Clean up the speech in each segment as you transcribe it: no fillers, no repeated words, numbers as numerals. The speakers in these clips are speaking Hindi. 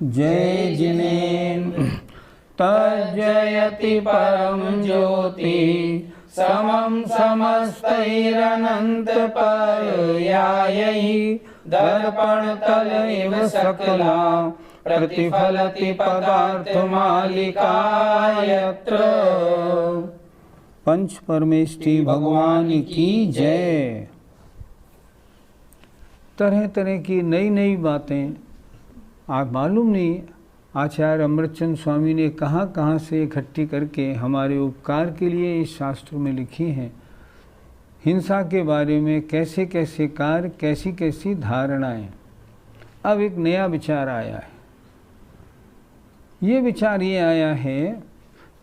जय जिनेन्द्र तज्जयति परम ज्योति समं समस्तैरनंत पर्यायैः दर्पण तल इव सकला प्रतिफलति पदार्थमालिकायत्र। पंच परमेष्ठी भगवान की जय। तरह तरह की नई नई बातें आप मालूम नहीं आचार्य अमृतचंद स्वामी ने कहाँ से इकट्ठी करके हमारे उपकार के लिए इस शास्त्र में लिखी हैं। हिंसा के बारे में कैसे कैसे कार्य, कैसी कैसी धारणाएं। अब एक नया विचार आया है। ये विचार ये आया है,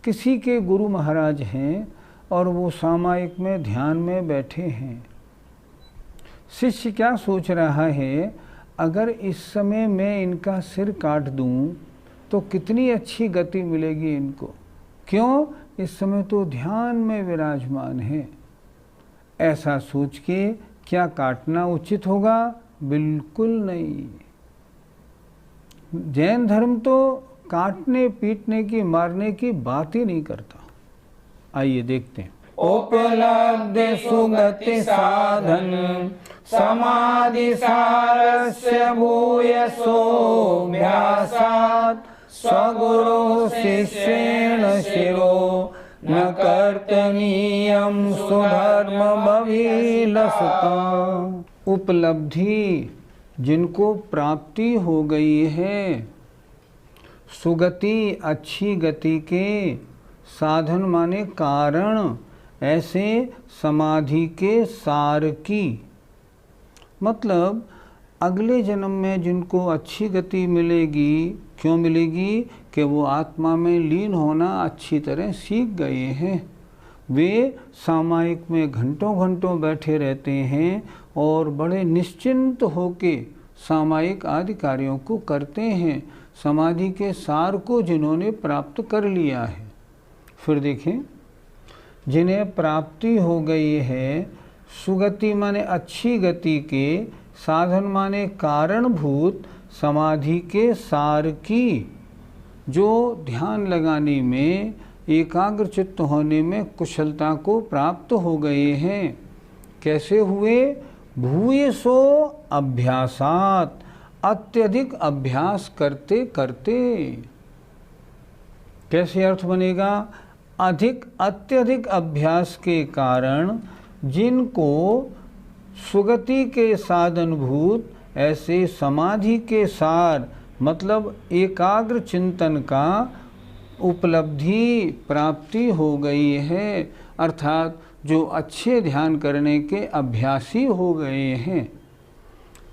किसी के गुरु महाराज हैं और वो सामायिक में ध्यान में बैठे हैं। शिष्य क्या सोच रहा है, अगर इस समय मैं इनका सिर काट दूं तो कितनी अच्छी गति मिलेगी इनको। क्यों? इस समय तो ध्यान में विराजमान है। ऐसा सोच के क्या काटना उचित होगा? बिल्कुल नहीं। जैन धर्म तो काटने पीटने की मारने की बात ही नहीं करता। आइए देखते हैं। उपलब्धि सुगति साधन समाधि सारस्य भूयसोऽभ्यासात् स्वगुरु शिष्येण शिरो न कर्तनीयं सुधर्म बभिलसता। उपलब्धि जिनको प्राप्ति हो गई है, सुगति अच्छी गति के, साधन माने कारण, ऐसे समाधि के सार की, मतलब अगले जन्म में जिनको अच्छी गति मिलेगी। क्यों मिलेगी? कि वो आत्मा में लीन होना अच्छी तरह सीख गए हैं। वे सामायिक में घंटों घंटों बैठे रहते हैं और बड़े निश्चिंत होके सामायिक आदि कार्यों को करते हैं, समाधि के सार को जिन्होंने प्राप्त कर लिया है। फिर देखें, जिन्हें प्राप्ति हो गई है, सुगति माने अच्छी गति के, साधन माने कारणभूत समाधि के सार की, जो ध्यान लगाने में, एकाग्र चित्त होने में कुशलता को प्राप्त हो गए हैं। कैसे हुए? भूयसो अभ्यासात, अत्यधिक अभ्यास करते करते। कैसे अर्थ बनेगा? अत्यधिक अभ्यास के कारण जिनको सुगति के साधनभूत ऐसे समाधि के सार, मतलब एकाग्र चिंतन का उपलब्धि प्राप्ति हो गई है, अर्थात जो अच्छे ध्यान करने के अभ्यासी हो गए हैं,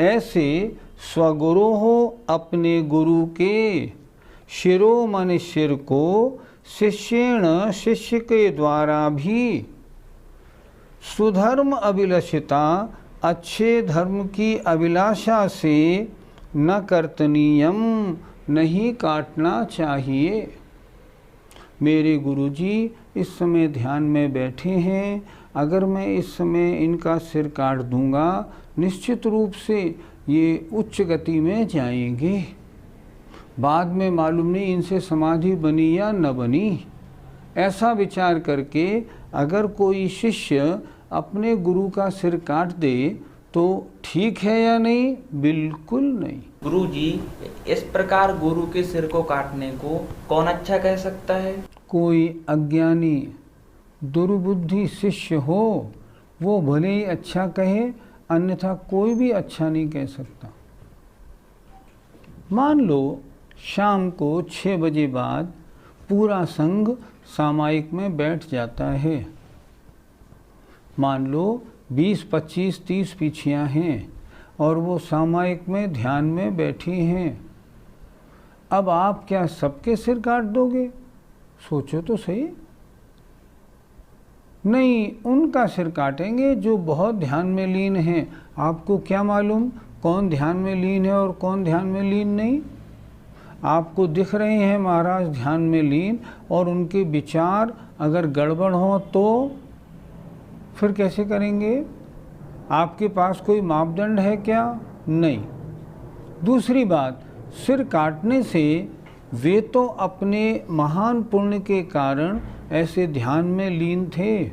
ऐसे स्वगुरु हो, अपने गुरु के, शिरो मन शिर को, शिष्येण शिष्य के द्वारा भी, सुधर्म अभिलषिता, अच्छे धर्म की अभिलाषा से, न कर्तनीयम, नहीं काटना चाहिए। मेरे गुरुजी इस समय ध्यान में बैठे हैं, अगर मैं इस समय इनका सिर काट दूंगा, निश्चित रूप से ये उच्च गति में जाएंगे। बाद में मालूम नहीं इनसे समाधि बनी या न बनी। ऐसा विचार करके अगर कोई शिष्य अपने गुरु का सिर काट दे तो ठीक है या नहीं? बिल्कुल नहीं। गुरु जी, इस प्रकार गुरु के सिर को काटने को कौन अच्छा कह सकता है? कोई अज्ञानी दुर्बुद्धि शिष्य हो वो भले ही अच्छा कहे, अन्यथा कोई भी अच्छा नहीं कह सकता। मान लो शाम को 6 बजे बाद पूरा संघ सामायिक में बैठ जाता है। मान लो 20, 25, 30 पीछियाँ हैं और वो सामायिक में ध्यान में बैठी हैं। अब आप क्या सबके सिर काट दोगे? सोचो तो सही। नहीं, उनका सिर काटेंगे जो बहुत ध्यान में लीन हैं। आपको क्या मालूम कौन ध्यान में लीन है और कौन ध्यान में लीन नहीं? आपको दिख रहे हैं महाराज ध्यान में लीन, और उनके विचार अगर गड़बड़ हो तो फिर कैसे करेंगे? आपके पास कोई मापदंड है क्या? नहीं। दूसरी बात, सिर काटने से वे तो अपने महान पुण्य के कारण ऐसे ध्यान में लीन थे।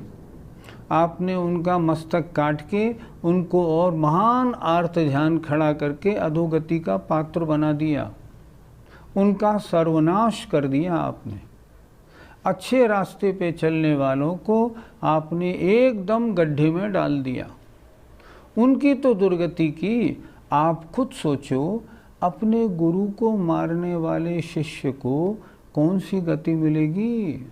आपने उनका मस्तक काट के उनको और महान आर्त ध्यान खड़ा करके अधोगति का पात्र बना दिया, उनका सर्वनाश कर दिया आपने। अच्छे रास्ते पे चलने वालों को आपने एकदम गड्ढे में डाल दिया। उनकी तो दुर्गति की। आप खुद सोचो, अपने गुरु को मारने वाले शिष्य को कौन सी गति मिलेगी?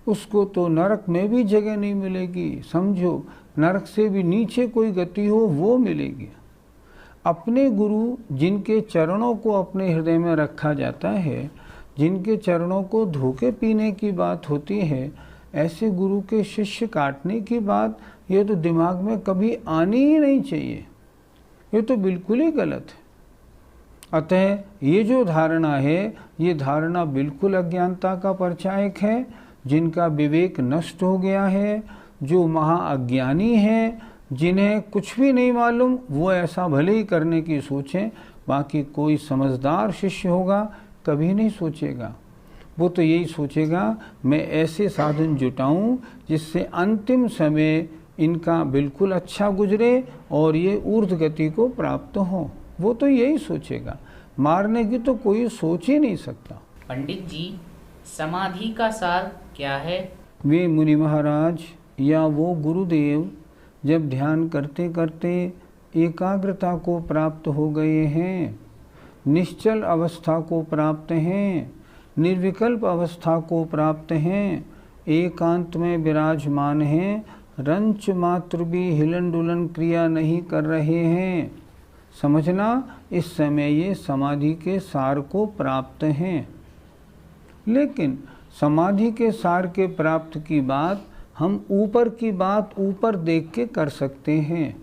उसको तो नरक में भी जगह नहीं मिलेगी। समझो, नरक से भी नीचे कोई गति हो वो मिलेगी। अपने गुरु जिनके चरणों को अपने हृदय में रखा जाता है, जिनके चरणों को धोके पीने की बात होती है, ऐसे गुरु के शिष्य काटने की बात ये तो दिमाग में कभी आनी ही नहीं चाहिए। ये तो बिल्कुल ही गलत है। अतः ये जो धारणा है, ये धारणा बिल्कुल अज्ञानता का परिचायक है। जिनका विवेक नष्ट हो गया है, जो महाअज्ञानी है, जिन्हें कुछ भी नहीं मालूम, वो ऐसा भले ही करने की सोचें। बाकी कोई समझदार शिष्य होगा कभी नहीं सोचेगा। वो तो यही सोचेगा मैं ऐसे साधन जुटाऊं जिससे अंतिम समय इनका बिल्कुल अच्छा गुजरे और ये ऊर्ध्व गति को प्राप्त हो। वो तो यही सोचेगा। मारने की तो कोई सोच ही नहीं सकता। पंडित जी, समाधि का सार क्या है? वे मुनि महाराज या वो गुरुदेव जब ध्यान करते करते एकाग्रता को प्राप्त हो गए हैं, निश्चल अवस्था को प्राप्त हैं, निर्विकल्प अवस्था को प्राप्त हैं, एकांत में विराजमान हैं, रंच मात्र भी हिलन डुलन क्रिया नहीं कर रहे हैं, समझना इस समय ये समाधि के सार को प्राप्त हैं। लेकिन समाधि के सार के प्राप्त की बात हम ऊपर की बात ऊपर देख के कर सकते हैं।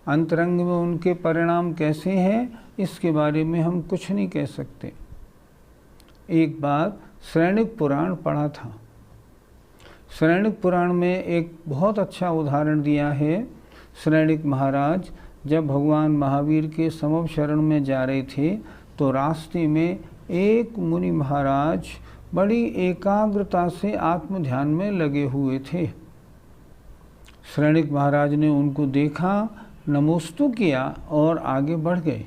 अंतरंग में उनके परिणाम कैसे हैं इसके बारे में हम कुछ नहीं कह सकते। एक बार श्रैणिक पुराण पढ़ा था। श्रैणिक पुराण में एक बहुत अच्छा उदाहरण दिया है। श्रैणिक महाराज जब भगवान महावीर के समव शरण में जा रहे थे तो रास्ते में एक मुनि महाराज बड़ी एकाग्रता से आत्म ध्यान में लगे हुए थे। श्रैणिक महाराज ने उनको देखा, नमोस्तु किया और आगे बढ़ गए।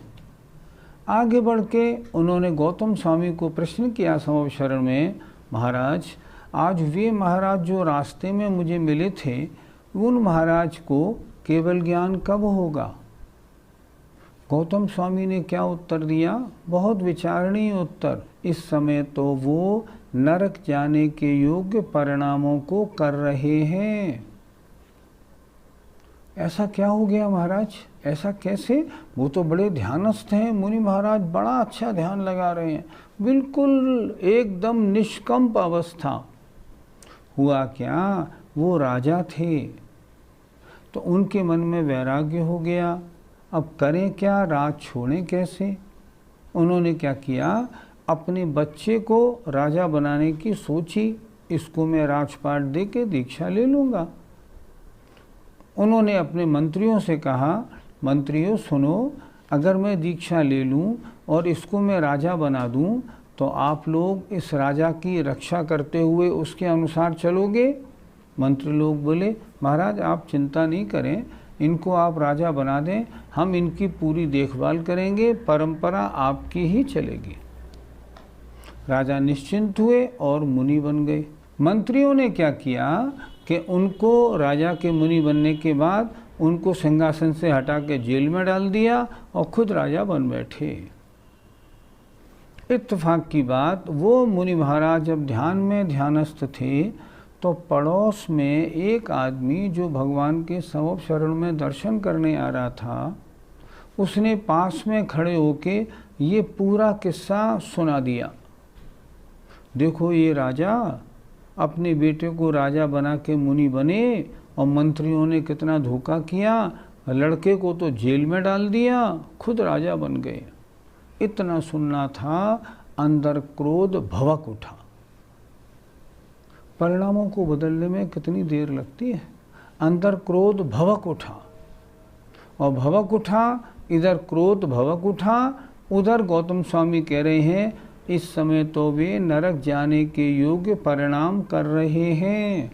आगे बढ़ के उन्होंने गौतम स्वामी को प्रश्न किया समव शरण में, महाराज आज वे महाराज जो रास्ते में मुझे मिले थे, उन महाराज को केवल ज्ञान कब होगा? गौतम स्वामी ने क्या उत्तर दिया? बहुत विचारणीय उत्तर। इस समय तो वो नरक जाने के योग्य परिणामों को कर रहे हैं। ऐसा क्या हो गया महाराज? ऐसा कैसे? वो तो बड़े ध्यानस्थ हैं मुनि महाराज, बड़ा अच्छा ध्यान लगा रहे हैं, बिल्कुल एकदम निष्कंप अवस्था। हुआ क्या, वो राजा थे तो उनके मन में वैराग्य हो गया। अब करें क्या, राज छोड़ें कैसे? उन्होंने क्या किया, अपने बच्चे को राजा बनाने की सोची, इसको मैं राजपाट दे के दीक्षा ले लूँगा। उन्होंने अपने मंत्रियों से कहा, मंत्रियों सुनो, अगर मैं दीक्षा ले लूँ और इसको मैं राजा बना दूँ तो आप लोग इस राजा की रक्षा करते हुए उसके अनुसार चलोगे? मंत्री लोग बोले, महाराज आप चिंता नहीं करें, इनको आप राजा बना दें, हम इनकी पूरी देखभाल करेंगे, परंपरा आपकी ही चलेगी। राजा निश्चिंत हुए और मुनि बन गए। मंत्रियों ने क्या किया कि उनको राजा के मुनि बनने के बाद उनको सिंहासन से हटा के जेल में डाल दिया और खुद राजा बन बैठे। इत्तेफाक की बात, वो मुनि महाराज जब ध्यान में ध्यानस्थ थे तो पड़ोस में एक आदमी जो भगवान के सवब शरण में दर्शन करने आ रहा था, उसने पास में खड़े होके ये पूरा किस्सा सुना दिया। देखो ये राजा अपने बेटे को राजा बना के मुनि बने और मंत्रियों ने कितना धोखा किया, लड़के को तो जेल में डाल दिया, खुद राजा बन गए। इतना सुनना था, अंदर क्रोध भड़क उठा। परिणामों को बदलने में कितनी देर लगती है। अंदर क्रोध भड़क उठा और भड़क उठा, इधर क्रोध भड़क उठा, उधर गौतम स्वामी कह रहे हैं इस समय तो वे नरक जाने के योग्य परिणाम कर रहे हैं,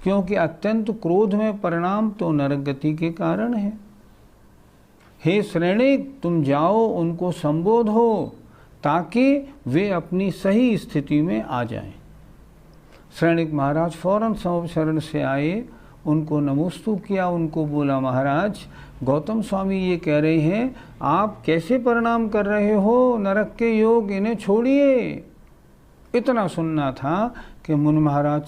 क्योंकि अत्यंत क्रोध में परिणाम तो नरक गति के कारण है। हे श्रेणिक, तुम जाओ उनको संबोधो ताकि वे अपनी सही स्थिति में आ जाएं। श्रेणिक महाराज फौरन सवब शरण से आए, उनको नमोस्तु किया, उनको बोला महाराज गौतम स्वामी ये कह रहे हैं आप कैसे परिणाम कर रहे हो, नरक के योग, इन्हें छोड़िए। इतना सुनना था कि मुनि महाराज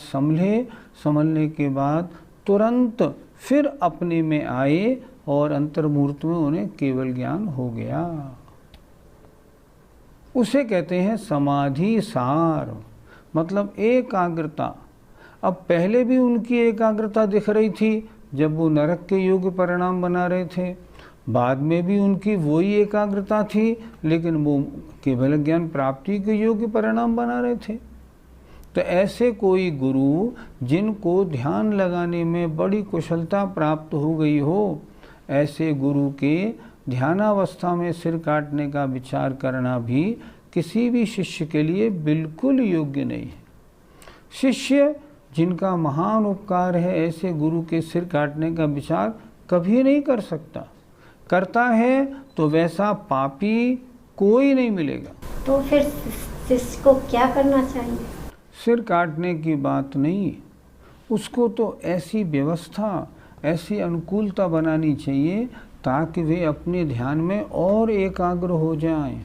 संभलने के बाद तुरंत फिर अपने में आए और अंतर्मूर्त में उन्हें केवल ज्ञान हो गया। उसे कहते हैं समाधि सार, मतलब एकाग्रता। अब पहले भी उनकी एकाग्रता दिख रही थी जब वो नरक के योग्य परिणाम बना रहे थे, बाद में भी उनकी वही एकाग्रता थी, लेकिन वो केवल ज्ञान प्राप्ति के योग्य परिणाम बना रहे थे। तो ऐसे कोई गुरु जिनको ध्यान लगाने में बड़ी कुशलता प्राप्त हो गई हो, ऐसे गुरु के ध्यानावस्था में सिर काटने का विचार करना भी किसी भी शिष्य के लिए बिल्कुल योग्य नहीं है। शिष्य जिनका महान उपकार है, ऐसे गुरु के सिर काटने का विचार कभी नहीं कर सकता। करता है तो वैसा पापी कोई नहीं मिलेगा। तो फिर शिष्य को क्या करना चाहिए? सिर काटने की बात नहीं, उसको तो ऐसी व्यवस्था, ऐसी अनुकूलता बनानी चाहिए ताकि वे अपने ध्यान में और एकाग्र हो जाएं।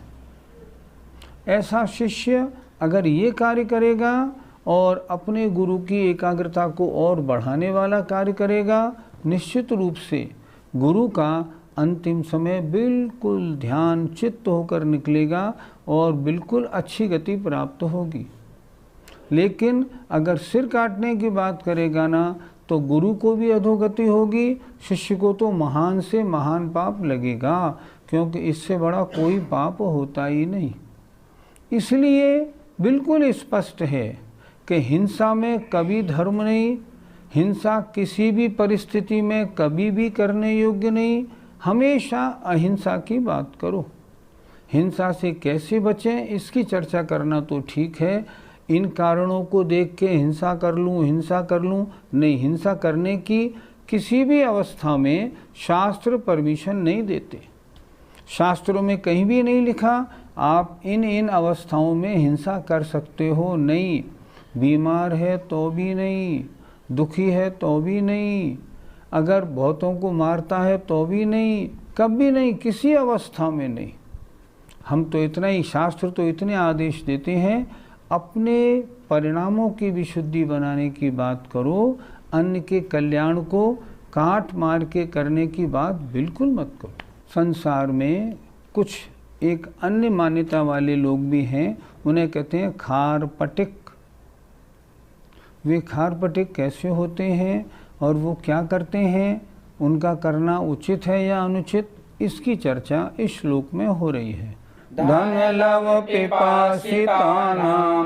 ऐसा शिष्य अगर ये कार्य करेगा और अपने गुरु की एकाग्रता को और बढ़ाने वाला कार्य करेगा, निश्चित रूप से गुरु का अंतिम समय बिल्कुल ध्यान चित्त होकर निकलेगा और बिल्कुल अच्छी गति प्राप्त होगी। लेकिन अगर सिर काटने की बात करेगा ना, तो गुरु को भी अधोगति होगी, शिष्य को तो महान से महान पाप लगेगा, क्योंकि इससे बड़ा कोई पाप होता ही नहीं। इसलिए बिल्कुल स्पष्ट है कि हिंसा में कभी धर्म नहीं, हिंसा किसी भी परिस्थिति में कभी भी करने योग्य नहीं। हमेशा अहिंसा की बात करो। हिंसा से कैसे बचें इसकी चर्चा करना तो ठीक है, इन कारणों को देख के हिंसा कर लूँ नहीं, हिंसा करने की किसी भी अवस्था में शास्त्र परमिशन नहीं देते। शास्त्रों में कहीं भी नहीं लिखा आप इन अवस्थाओं में हिंसा कर सकते हो, नहीं। बीमार है तो भी नहीं, दुखी है तो भी नहीं, अगर बहुतों को मारता है तो भी नहीं, कभी नहीं, किसी अवस्था में नहीं। हम तो इतना ही, शास्त्र तो इतने आदेश देते हैं, अपने परिणामों की विशुद्धि बनाने की बात करो, अन्य के कल्याण को काट मार के करने की बात बिल्कुल मत करो। संसार में कुछ एक अन्य मान्यता वाले लोग भी हैं, उन्हें कहते हैं खारपटिक। वे खारपटिक कैसे होते हैं और वो क्या करते हैं, उनका करना उचित है या अनुचित, इसकी चर्चा इस श्लोक में हो रही है। धन लव पिपासितानां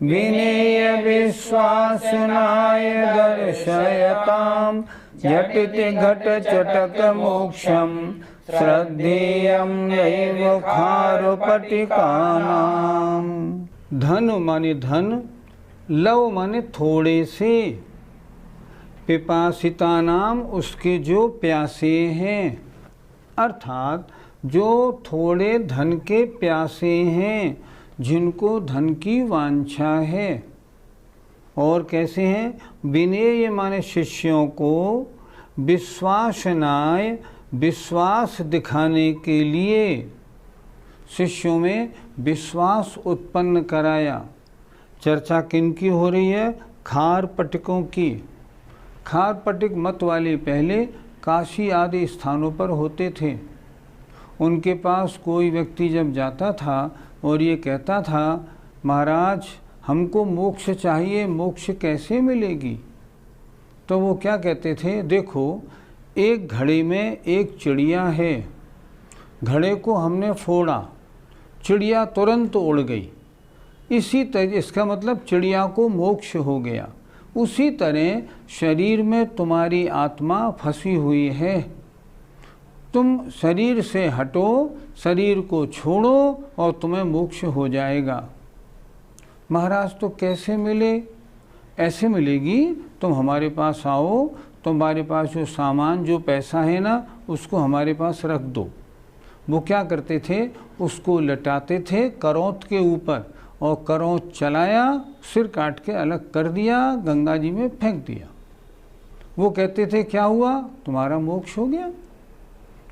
विनेय विश्वासनाय दर्शयतां झटिति घट चटक मोक्षम श्रद्धेयं नैव खारपटिकानां। धन माने धन, लव माने थोड़े से, पिपासिता नाम उसके जो प्यासे हैं, अर्थात जो थोड़े धन के प्यासे हैं, जिनको धन की वांछा है। और कैसे हैं? विनेय माने शिष्यों को, विश्वासनाय विश्वास दिखाने के लिए, शिष्यों में विश्वास उत्पन्न कराया। चर्चा किन की हो रही है? खार पटिकों की। खार पटिक मत वाले पहले काशी आदि स्थानों पर होते थे। उनके पास कोई व्यक्ति जब जाता था और ये कहता था, महाराज हमको मोक्ष चाहिए, मोक्ष कैसे मिलेगी? तो वो क्या कहते थे, देखो एक घड़े में एक चिड़िया है, घड़े को हमने फोड़ा, चिड़िया तुरंत उड़ गई। इसी तरह इसका मतलब चिड़िया को मोक्ष हो गया। उसी तरह शरीर में तुम्हारी आत्मा फंसी हुई है, तुम शरीर से हटो, शरीर को छोड़ो और तुम्हें मोक्ष हो जाएगा। महाराज तो कैसे मिले? ऐसे मिलेगी, तुम हमारे पास आओ, तुम्हारे पास जो सामान जो पैसा है ना उसको हमारे पास रख दो। वो क्या करते थे, उसको लटाते थे करौंत के ऊपर और करौंत चलाया, सिर काट के अलग कर दिया, गंगा जी में फेंक दिया। वो कहते थे क्या हुआ, तुम्हारा मोक्ष हो गया।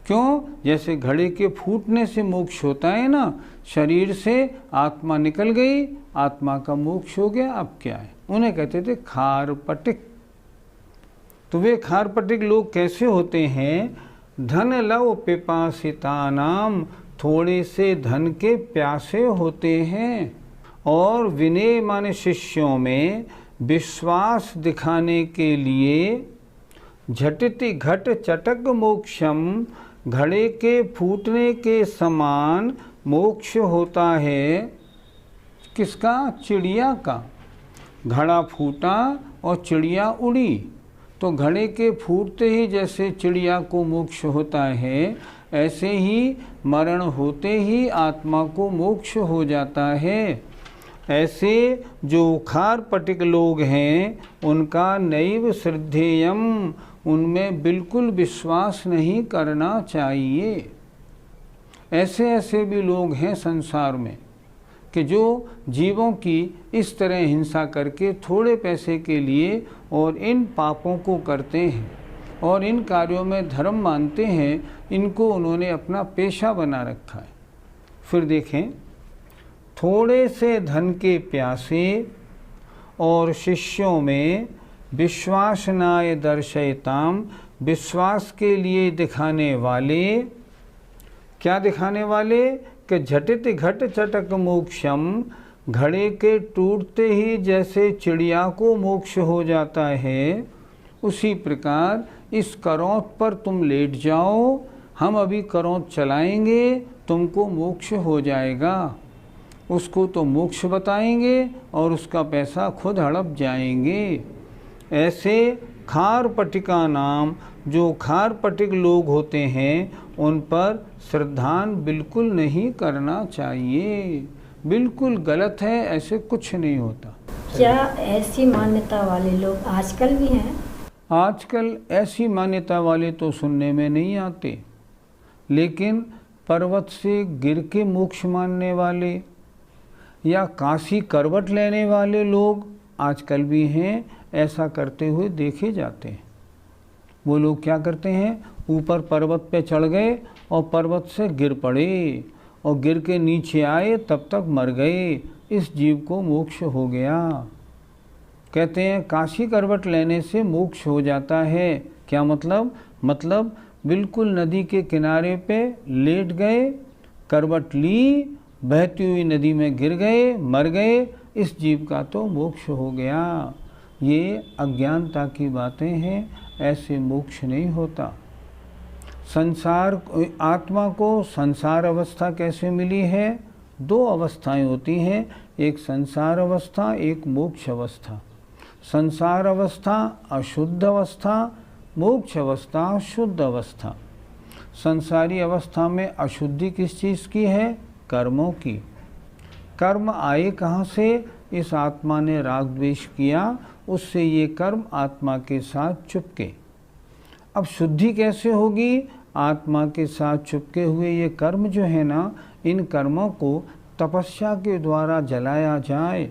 क्यों? जैसे घड़े के फूटने से मोक्ष होता है ना, शरीर से आत्मा निकल गई, आत्मा का मोक्ष हो गया। अब क्या है? उन्हें कहते थे खार पटिक। तो वे खार पटिक लोग कैसे होते हैं? धन लव पिपासिता नाम, थोड़े से धन के प्यासे होते हैं और विनय माने शिष्यों में विश्वास दिखाने के लिए झटिति घट चटक मोक्षम, घड़े के फूटने के समान मोक्ष होता है। किसका? चिड़िया का। घड़ा फूटा और चिड़िया उड़ी, तो घड़े के फूटते ही जैसे चिड़िया को मोक्ष होता है, ऐसे ही मरण होते ही आत्मा को मोक्ष हो जाता है। ऐसे जो खार पटिक लोग हैं उनका नैव श्रद्धेयम, उनमें बिल्कुल विश्वास नहीं करना चाहिए। ऐसे ऐसे भी लोग हैं संसार में कि जो जीवों की इस तरह हिंसा करके थोड़े पैसे के लिए और इन पापों को करते हैं और इन कार्यों में धर्म मानते हैं, इनको उन्होंने अपना पेशा बना रखा है। फिर देखें, थोड़े से धन के प्यासे और शिष्यों में विश्वासनाय दर्शयताम, विश्वास के लिए दिखाने वाले। क्या दिखाने वाले? कि झटित घट चटक मोक्षम, घड़े के टूटते ही जैसे चिड़िया को मोक्ष हो जाता है, उसी प्रकार इस करौंत पर तुम लेट जाओ, हम अभी करौंत चलाएंगे, तुमको मोक्ष हो जाएगा। उसको तो मोक्ष बताएंगे और उसका पैसा खुद हड़प जाएंगे। ऐसे खार पटिका नाम, जो खार पटिक लोग होते हैं, उन पर श्रद्धान बिल्कुल नहीं करना चाहिए। बिल्कुल गलत है, ऐसे कुछ नहीं होता। क्या ऐसी मान्यता वाले लोग आजकल भी हैं? आजकल ऐसी मान्यता वाले तो सुनने में नहीं आते, लेकिन पर्वत से गिर के मोक्ष मानने वाले या काशी करवट लेने वाले लोग आजकल भी हैं। ऐसा करते हुए देखे जाते हैं। वो लोग क्या करते हैं, ऊपर पर्वत पे चढ़ गए और पर्वत से गिर पड़े और गिर के नीचे आए, तब तक मर गए, इस जीव को मोक्ष हो गया। कहते हैं काशी करवट लेने से मोक्ष हो जाता है। क्या मतलब? मतलब बिल्कुल नदी के किनारे पे लेट गए, करवट ली, बहती हुई नदी में गिर गए, मर गए, इस जीव का तो मोक्ष हो गया। ये अज्ञानता की बातें हैं, ऐसे मोक्ष नहीं होता। संसार, आत्मा को संसार अवस्था कैसे मिली है? दो अवस्थाएं होती हैं, एक संसार अवस्था, एक मोक्ष अवस्था। संसार अवस्था अशुद्ध अवस्था, मोक्ष अवस्था शुद्ध अवस्था। संसारी अवस्था में अशुद्धि किस चीज़ की है? कर्मों की। कर्म आए कहाँ से? इस आत्मा ने राग द्वेष किया, उससे ये कर्म आत्मा के साथ चुपके। अब शुद्धि कैसे होगी? आत्मा के साथ चुपके हुए ये कर्म जो है ना, इन कर्मों को तपस्या के द्वारा जलाया जाए,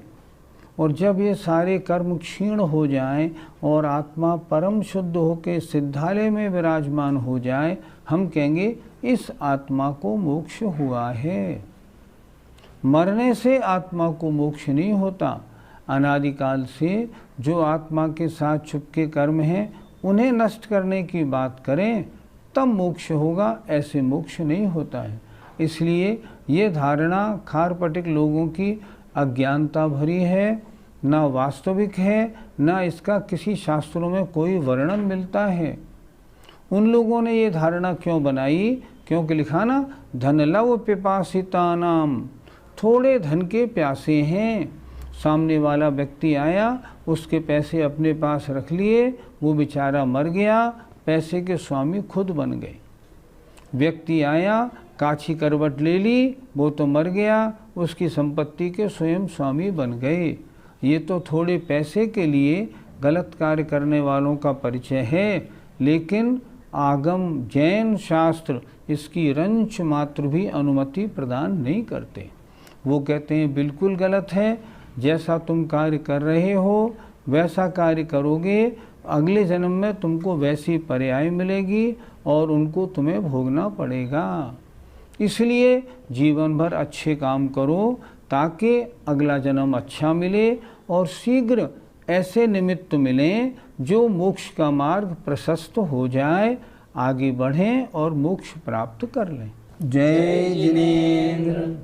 और जब ये सारे कर्म क्षीण हो जाएं और आत्मा परम शुद्ध होकर सिद्धालय में विराजमान हो जाए, हम कहेंगे इस आत्मा को मोक्ष हुआ है। मरने से आत्मा को मोक्ष नहीं होता। अनादिकाल से जो आत्मा के साथ छुपके कर्म हैं उन्हें नष्ट करने की बात करें तब मोक्ष होगा, ऐसे मोक्ष नहीं होता है। इसलिए ये धारणा खारपटिक लोगों की अज्ञानता भरी है, ना वास्तविक है, ना इसका किसी शास्त्रों में कोई वर्णन मिलता है। उन लोगों ने ये धारणा क्यों बनाई? क्योंकि लिखा ना, धनलव पिपासिता नाम, थोड़े धन के प्यासे हैं। सामने वाला व्यक्ति आया, उसके पैसे अपने पास रख लिए, वो बेचारा मर गया, पैसे के स्वामी खुद बन गए। व्यक्ति आया, काछी करवट ले ली, वो तो मर गया, उसकी संपत्ति के स्वयं स्वामी बन गए। ये तो थोड़े पैसे के लिए गलत कार्य करने वालों का परिचय है, लेकिन आगम जैन शास्त्र इसकी रंच मात्र भी अनुमति प्रदान नहीं करते। वो कहते हैं बिल्कुल गलत है, जैसा तुम कार्य कर रहे हो वैसा कार्य करोगे, अगले जन्म में तुमको वैसी पर्याय मिलेगी और उनको तुम्हें भोगना पड़ेगा। इसलिए जीवन भर अच्छे काम करो ताकि अगला जन्म अच्छा मिले और शीघ्र ऐसे निमित्त मिलें जो मोक्ष का मार्ग प्रशस्त हो जाए, आगे बढ़ें और मोक्ष प्राप्त कर लें। जय जिनेंद्र।